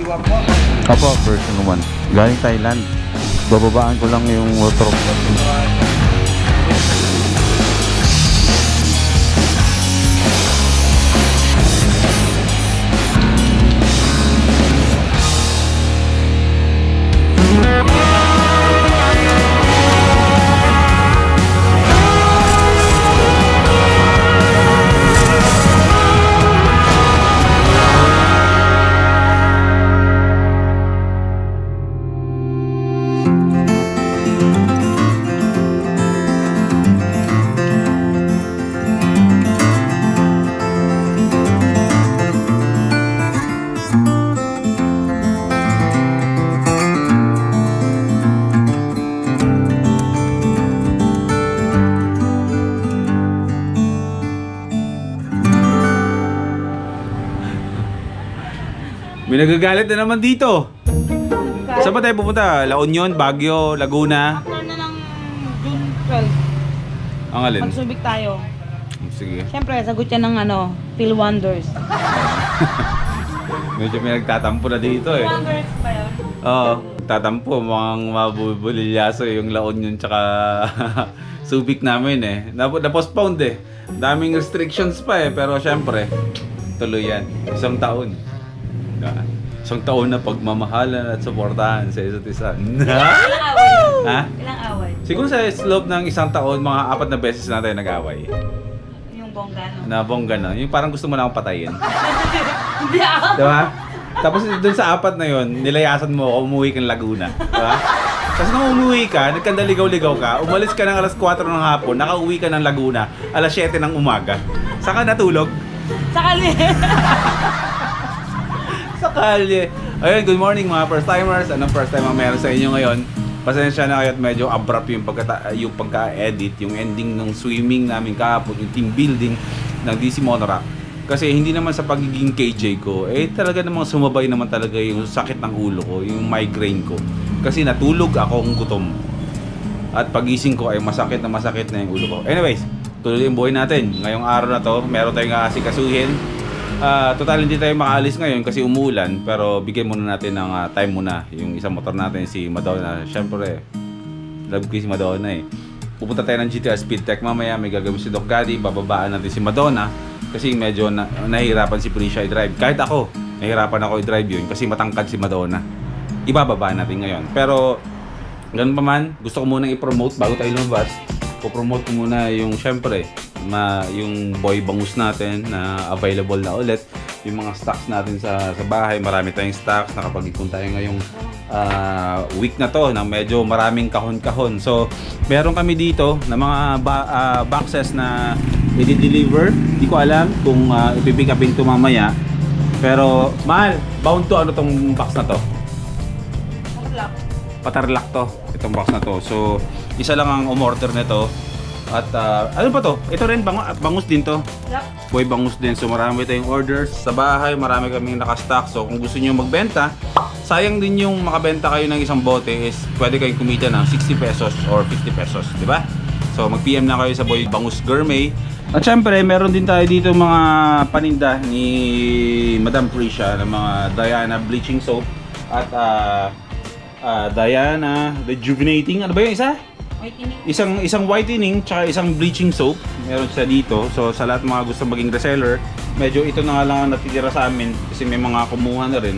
1 po. Opo, version 1. Galing Thailand. Bababaan ko lang yung motor. May nagagalit na naman dito. Saan ba tayo pupunta? La Union, Baguio, Laguna? After na ng June 12, Ang alin? magsubik tayo. Sige. Siyempre, sagot yan ng Phil Wonders. Medyo may nagtatampo na dito eh. Wonders ba yun? Oo, tatampo. Mukhang mabubulilyaso yung La Union tsaka Subic namin eh. Na-postponed eh. Daming restrictions pa eh. Pero syempre, tuloy yan. Isang taon. Isang taon na pagmamahalan at suportahan sa isa't isa. Ilang away? Ha? Ilang away? Siguro sa loob ng isang taon, mga 4 na beses na tayo nag-away. Yung bongga, no? Na bongga na. Yung parang gusto mo na akong patayin. Hindi ako. Diba? Tapos dun sa 4 na yon, nilayasan mo ako, umuwi kang Laguna. Diba? Tapos nung umuwi ka, nagkandaligaw-ligaw ka, umalis ka ng alas 4 ng hapon, nakauwi ka ng Laguna, alas 7 ng umaga. Saan ka natulog? Sa kali. Sa kalye. Ayun, good morning mga first timers. Anong first time ang meron sa inyo ngayon? Pasensya na kayo at medyo abrupt yung pagka-edit, yung ending ng swimming namin kahapon, yung team building ng DC Monorack. Kasi hindi naman sa pagiging KJ ko, talaga namang sumabay naman talaga yung sakit ng ulo ko, yung migraine ko. Kasi natulog akong gutom. At pagising ko ay masakit na yung ulo ko. Anyways, tuloy yung buhay natin. Ngayong araw na to, meron tayong aasikasuhin. Total hindi tayo makaalis ngayon kasi umuulan, pero bigyan muna natin ng time muna yung isang motor natin, si Madonna. Syempre, love ko si Madonna eh. Pupunta tayo ng GTR Speedtech mamaya, may gagawin si Doc Gaddy, bababaan natin si Madonna kasi medyo nahihirapan si Prisha i-drive. Kahit ako, nahihirapan ako i-drive yun kasi matangkad si Madonna. Ibababa natin ngayon. Pero, ganun pa man, gusto ko munang i-promote bago tayo lumabas. Po-promote ko muna yung syempre, yung boy bangus natin na available na ulit, yung mga stocks natin sa bahay. Marami tayong stocks, nakapag-ipon tayo ngayong week na to na medyo maraming kahon-kahon. So meron kami dito na mga boxes na i-deliver. Hindi ko alam kung ipipick upin to mamaya, pero mahal, bound to ano tong box na to? Patarlak to, itong box na to. So isa lang ang umorder nito. At ano pa to? Ito rin, bangus din to. Yep. Boy bangus din. So marami tayong orders sa bahay, marami kaming nakastock. So kung gusto niyo magbenta, sayang din yung makabenta kayo ng isang bote is pwede kayong kumita ng 60 pesos or 50 pesos, di ba? So mag-PM na kayo sa Boy Bangus Gourmet. At syempre, meron din tayo dito mga paninda ni Madam Prisha ng mga Diana bleaching soap at Diana rejuvenating. Ano ba yung isa? Whitening. Isang whitening tsaka isang bleaching soap meron siya dito. So sa lahat ng mga gusto maging reseller, medyo ito na nga lang ang natitira sa amin kasi may mga kumuha na rin.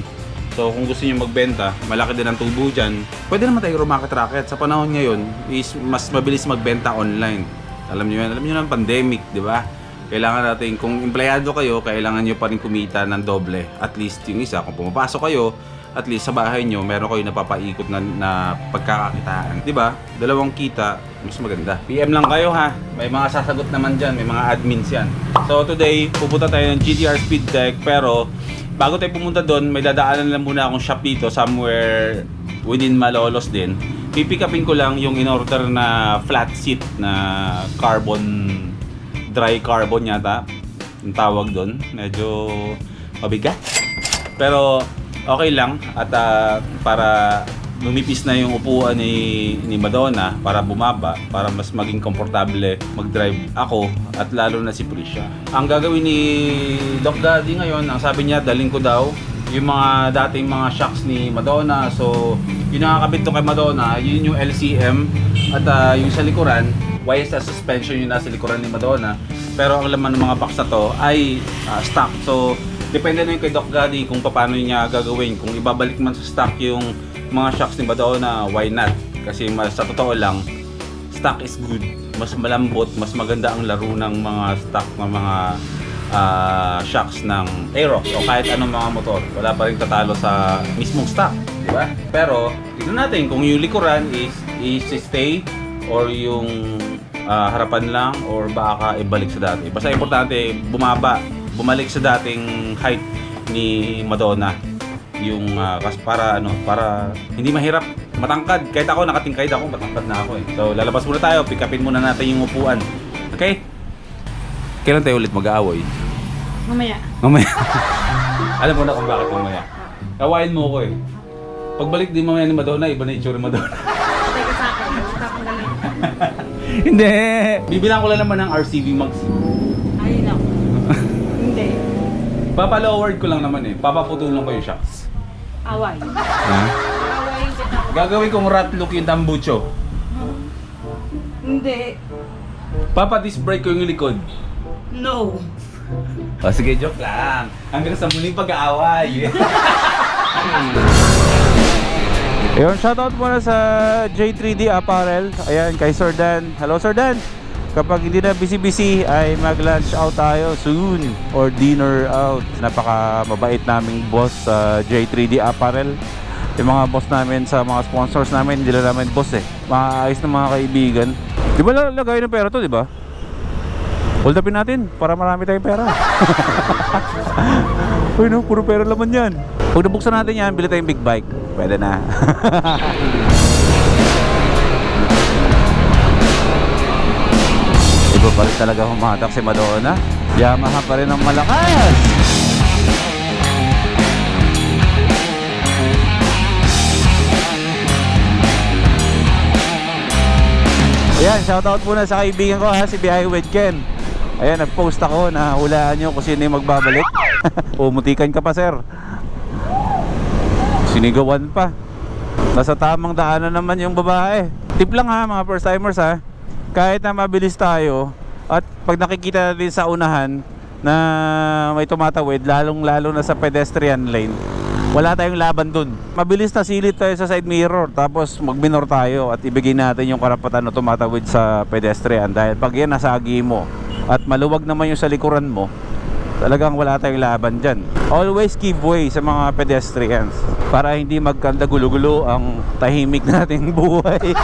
So kung gusto niyo magbenta, malaki din ang tubo dyan. Pwede naman tayo rumakit-racket. Sa panahon ngayon is mas mabilis magbenta online. Alam niyo yan, pandemic, di ba? Kailangan natin, kung empleyado kayo, kailangan niyo pa rin kumita ng doble. At least yung isa, kung pumapasok kayo, at least sa bahay nyo, meron kayo napapaikot na pagkakakitaan. Diba? Dalawang kita, mas maganda. PM lang kayo ha. May mga sasagot naman dyan. May mga admins yan. So today, pupunta tayo ng GTR Speedtech. Pero, bago tayo pumunta doon, may dadaanan lang muna akong shop dito. Somewhere within Malolos din. Pipick upin ko lang yung in-order na flat seat na carbon, dry carbon yata. Yung tawag doon. Medyo mabigat. Pero, okay lang at para lumipis na yung upuan ni Madonna para bumaba, para mas maging komportable mag-drive ako at lalo na si Prisha. Ang gagawin ni Doc Daddy ngayon, ang sabi niya, dalhin ko daw yung mga dating mga shocks ni Madonna. So, yung nakakabit to kay Madonna, yun yung LCM at yung sa likuran, YSS suspension yung nasa likuran ni Madonna. Pero ang laman ng mga box na to ay stock. So, depende na yung kay Doc Gaddy kung paano niya gagawin. Kung ibabalik man sa stock yung mga shocks ni Madonna, why not? Kasi sa totoo lang, stock is good. Mas malambot, mas maganda ang laro ng mga stock ng mga shocks ng Aerox o kahit anong mga motor. Wala pa rin tatalo sa mismong stock, di ba? Pero tignan natin kung yung likuran is stay or yung harapan lang or baka ibalik sa dati. Basta importante bumalik sa dating height ni Madonna. Yung para hindi mahirap matangkad. Kahit ako nakatingkad ako, matangkad na ako eh. So lalabas muna tayo, pick upin muna natin yung upuan. Okay? Kailan tayo ulit mag-aaway? Mamaya. Mamaya. Alam mo na kung bakit mamaya. Kawain mo ko eh. Pagbalik din mamaya ni Madonna, iba na yung itsura ni Madonna. Teka sa akin. Tapos na lang. Hindi. Bibilang ko lang naman ng RCV Max. Ayun ako. Hindi. Papalowered ko lang naman eh. Papaputulan ko yung shocks. Away. Ha? Away yung kita. Gagawin kong rat look yung tambucho. Hindi. Papa-disc brake ko yung likod. No. O sige, joke lang. Hanggang sa muling pag-aaway. Ayun, shoutout muna sa J3D Apparel. Ayan, kay Sir Dan. Hello Sir Dan. Kapag hindi na busy-busy ay mag-lunch out tayo soon or dinner out. Napaka mabait naming boss sa J3D Apparel. Yung mga boss namin sa mga sponsors namin, hindi lang namin boss eh. Maayos na mga kaibigan. Di ba lagay ng pera to, di ba? Hold upin natin para marami tayong pera. Uy no, puro pera laman yan. Pag nabuksan natin yan, bili tayong big bike. Pwede na. Iba pa rin talaga humatak si Madonna. Yamaha pa rin ang malakas. Ayan, shoutout muna sa kaibigan ko ha, si Biyahe with Ken. Ayan, nag-post ako na hulaan nyo kung sino yung magbabalik. Pumutikan ka pa sir. Sinigawan pa. Nasa tamang daanan naman yung babae. Tip lang ha mga first timers ha. Kahit na mabilis tayo at pag nakikita natin sa unahan na may tumatawid, lalong lalo na sa pedestrian lane, wala tayong laban dun. Mabilis na silip tayo sa side mirror, tapos mag-minor tayo at ibigay natin yung karapatan na tumatawid sa pedestrian. Dahil pag yan nasagi mo at maluwag naman yung sa likuran mo, talagang wala tayong laban dyan. Always give way sa mga pedestrians para hindi magkanda gulo-gulo ang tahimik nating buhay.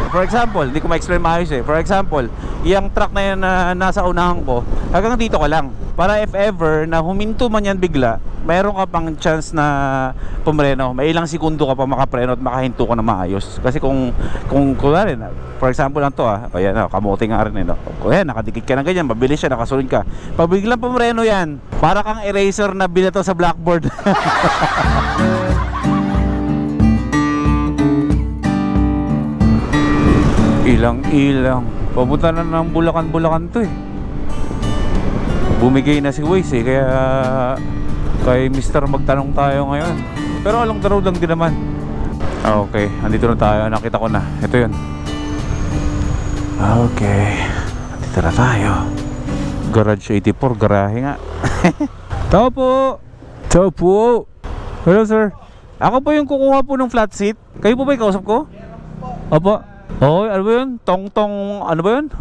For example, hindi ko ma-explain maayos eh. For example, yung truck na yan na nasa unahan ko, hanggang dito ka lang. Para if ever na huminto man yan bigla, mayroon ka pang chance na pumreno. May ilang segundo ka pa makapreno at makahinto ka na maayos. Kasi kung kunwari, for example lang to ayan, kamote nga rin no. Ayan, nakadikit ka na ganyan, mabilis siya, nakasunod ka. Pag biglang pumreno yan, para kang eraser na binato sa blackboard. Ilang papunta na ng Bulacan to eh. Bumigay na si Waze eh, kaya kay Mr. magtanong tayo ngayon. Pero along the road lang din naman. Okay, andito na tayo, nakita ko na. Ito yun. Okay, andito na tayo. Garage 84, garahe nga. Tao po. Hello sir. Ako po yung kukuha po ng flat seat. Kayo po ba yung kausap ko? Opo. Oh, ano ba yun? Tong, ano ba yun?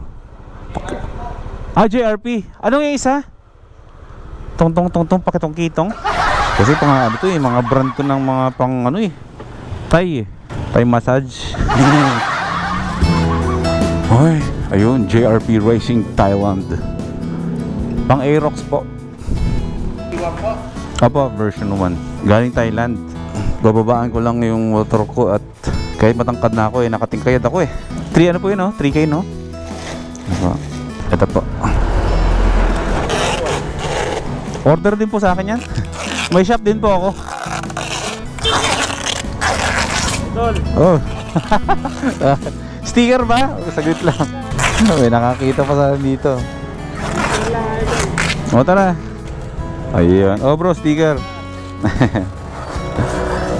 JRP. Ano yung isa? Tong, pakitong-kitong. Kasi pang ano to eh, mga brand to ng mga pang ano eh, Thai massage. Ay, ayun, JRP Racing Thailand. Pang Aerox po. Apo, version 1. Galing Thailand. Bababaan ko lang yung motor ko at kahit matangkad na ako eh, nakatingkayad ako eh. 3 ano po yun no? 3K no? Ito po. Order din po sa akin yan. May shop din po ako. Oh. Sticker ba? Saglit lang. May nakakita pa sa dito. O tara. Ayun. Oh bro, sticker.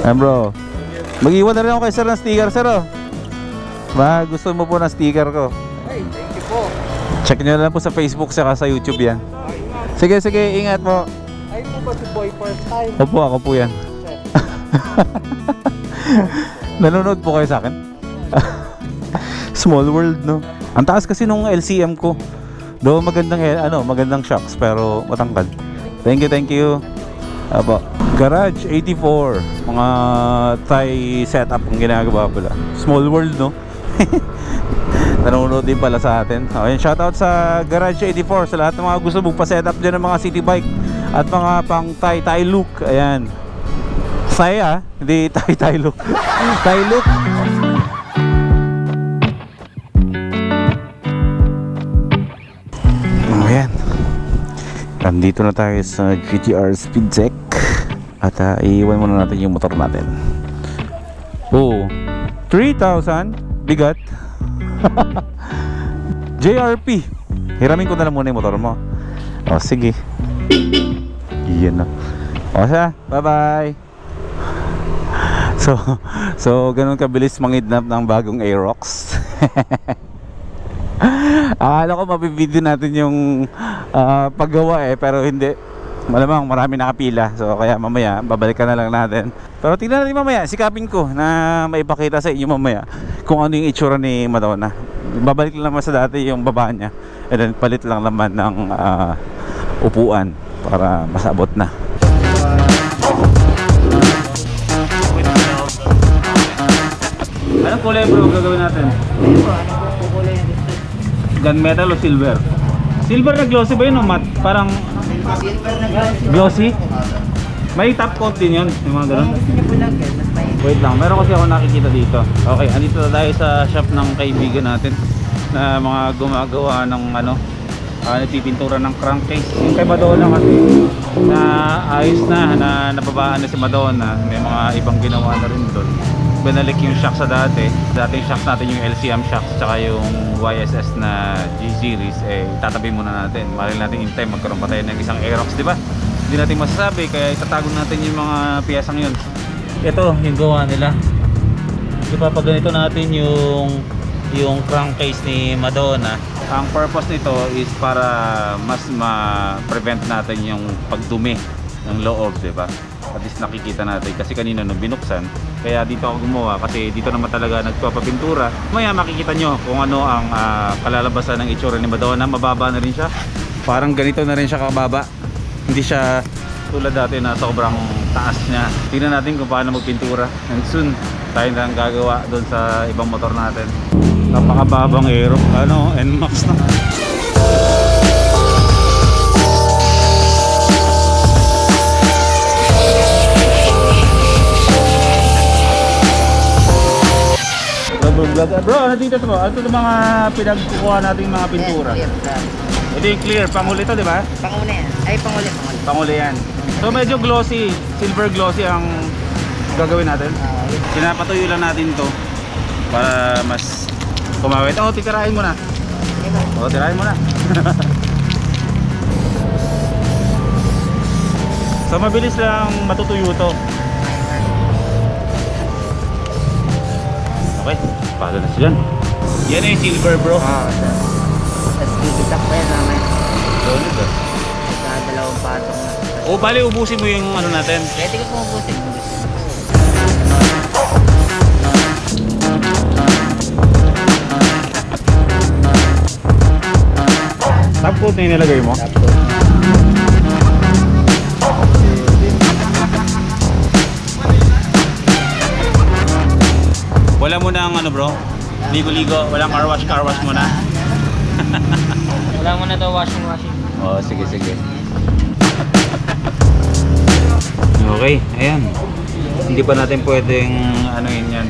Ayan bro. Mag-iwan na rin ako kay sir ng sticker, sir oh. Ba, gusto mo po ng sticker ko? Ay, thank you po. Check nyo na lang po sa Facebook saka sa YouTube yan. Sige, sige, ingat po. Ay po ba si Boy first time? Opo, ako po yan. Nanonood po kayo sa akin? Small world, no? Ang taas kasi nung LCM ko. Do magandang shocks pero matangkad. Thank you, thank you. Apo. Garage 84. Mga Thai setup ang ginagawa pala. Small world, no? Nanonood din pala sa atin. Ayun, shoutout sa Garage 84 sa lahat ng mga gusto magpa-setup dyan ng mga city bike at mga pang Thai look. Ayan. Saya, hindi Thai look. Thai look. Ayan. Nandito na tayo sa GTR Speedcheck. At iiwan muna natin yung motor natin. Oh, 3,000 bigat. JRP. Hiramin ko na lang muna yung motor mo. Oh, sige. Iyan na. O siya, bye-bye. So ganun kabilis mangidnap ng bagong Aerox. Akala ko mabibideo natin yung paggawa pero hindi. Malamang marami nakapila. So kaya mamaya babalikan na lang natin. Pero tingnan natin mamaya, sikapin ko na maipakita sa inyo mamaya kung ano yung itsura ni Madonna. Babalik lang naman sa dati yung baba niya. And then palit lang naman ng upuan para masabot na. Anong kulay bro gagawin natin? Gunmetal o silver? Silver na glossy ba yun o matte? Parang glossy? May top coat din yun, yung mga ganun. Wait lang, meron kasi ako nakikita dito. Okay, andito na tayo sa shop ng kaibigan natin na mga gumagawa ng nagpipintura ng crankcase. Yung kay Madonna kasi na ayos na nababaan na si Madonna. May mga ibang ginawa na rin doon. Binalik yung shock sa dati. Dating shocks natin yung LCM shocks tsaka yung YSS na G-Series itatabi muna natin. Maril natin in time magkaroon pa tayo ng isang Aerox, di ba? Hindi natin masasabi kaya itatago natin yung mga piyesang yun. Ito yung gawa nila. Ipapaganito natin yung crankcase ni Madonna. Ang purpose nito is para mas ma-prevent natin yung pagdumi ng loob, di ba? At least nakikita natin kasi kanina nung binuksan, kaya dito ako gumawa kasi dito naman talaga nagpapapintura. Maya makikita nyo kung ano ang kalalabasan ng itsura ni Madonna. Mababa na rin siya, parang ganito na rin siya kababa, hindi siya tulad dati na sobrang taas niya. Tingnan natin kung paano magpintura and soon tayo na ang gagawa doon sa ibang motor natin. Napakababang Aero, NMAX na. Bro, ano dito bro? Ano ito mga pinagkukuha nating mga pintura? Ito yung clear, panguli ito, di ba? Panguli yan. Ay, panguli. Panguli yan. So medyo glossy, silver glossy ang gagawin natin. Pinapatuyo lang natin to para mas kumawit. Oh, titirahin mo na. Oh, tirahin mo na. So mabilis lang matutuyo to. Okay, palo na siya. Yan yung silver bro. Tapos kikitak pa yan naman. Solid ah. Sa dalawang patong na. O bali ubusin mo yung ano natin. Pwede ko pumubusin. Top coat na yung nilagay mo? Wala mo na ang bro? Ligo-ligo, walang car wash muna. Wala mo na daw washing. Oh, sige. Okay, ayan. Hindi pa natin pwedeng yan.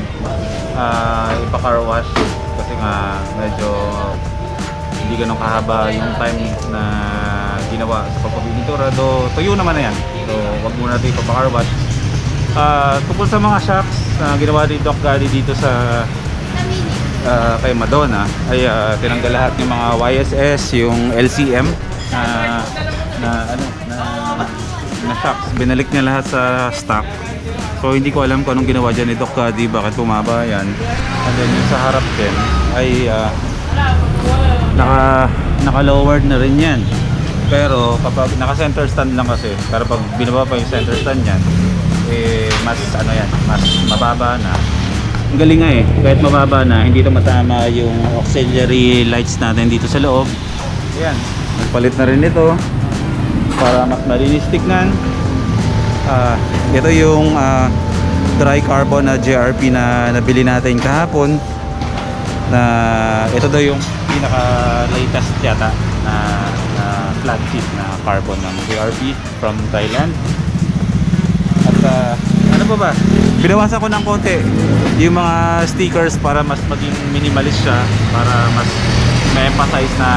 Ipa-car wash kasi nga medyo hindi ganun kahaba yung time na ginawa sa pagpapintura. Tuyo naman na yan. So, wag muna natin ipa-car wash. Tungkol sa mga shocks na ginawa dito dito sa kay Madonna ay tinanggal lahat yung mga YSS, yung LCM na shocks. Binalik niya lahat sa stock. So hindi ko alam kung anong ginawa dyan ni Doc Cady, bakit bumaba yan. And then yung sa harap din ay naka-lowered na rin yan. Pero kapag naka-center stand lang kasi, pero pag binaba pa yung center stand yan, eh mas ano yan, mas mababa na. Ang galing nga eh, kahit mababa na, hindi ito matama yung auxiliary lights natin dito sa loob. Ayan, nagpalit na rin ito para mas malinis tignan. Ito yung dry carbon na JRP na nabili natin kahapon, na ito daw yung pinaka latest yata na flat sheet na carbon ng JRP from Thailand. At ano pa ba, binawasan ko ng konti yung mga stickers para mas maging minimalist siya, para mas ma-emphasize na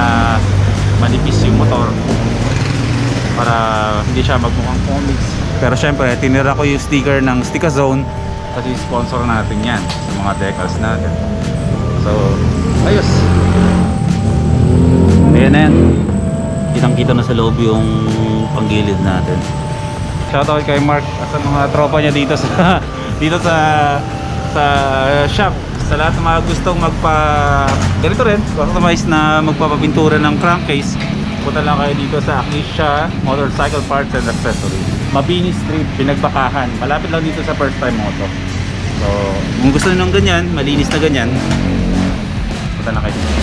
manipis yung motor, para hindi siya magmukhang comics. Pero syempre, tinira ko yung sticker ng Stickazone kasi sponsor natin yan sa mga decals natin. So, ayos. Ayan na yan. Kitang-kita na sa loob yung panggilid natin. Shoutout kay Mark at sa mga tropa niya dito sa sa shop. Sa lahat ng mga gustong ganito rin, customize na magpapapintura ng crankcase, punta lang kayo dito sa Akisha Motorcycle Parts and Accessories. Mabini Street, Pinagbakahan. Malapit lang dito sa First Time Moto. So, kung gusto nyo ng ganyan, malinis na ganyan, punta lang kayo dito.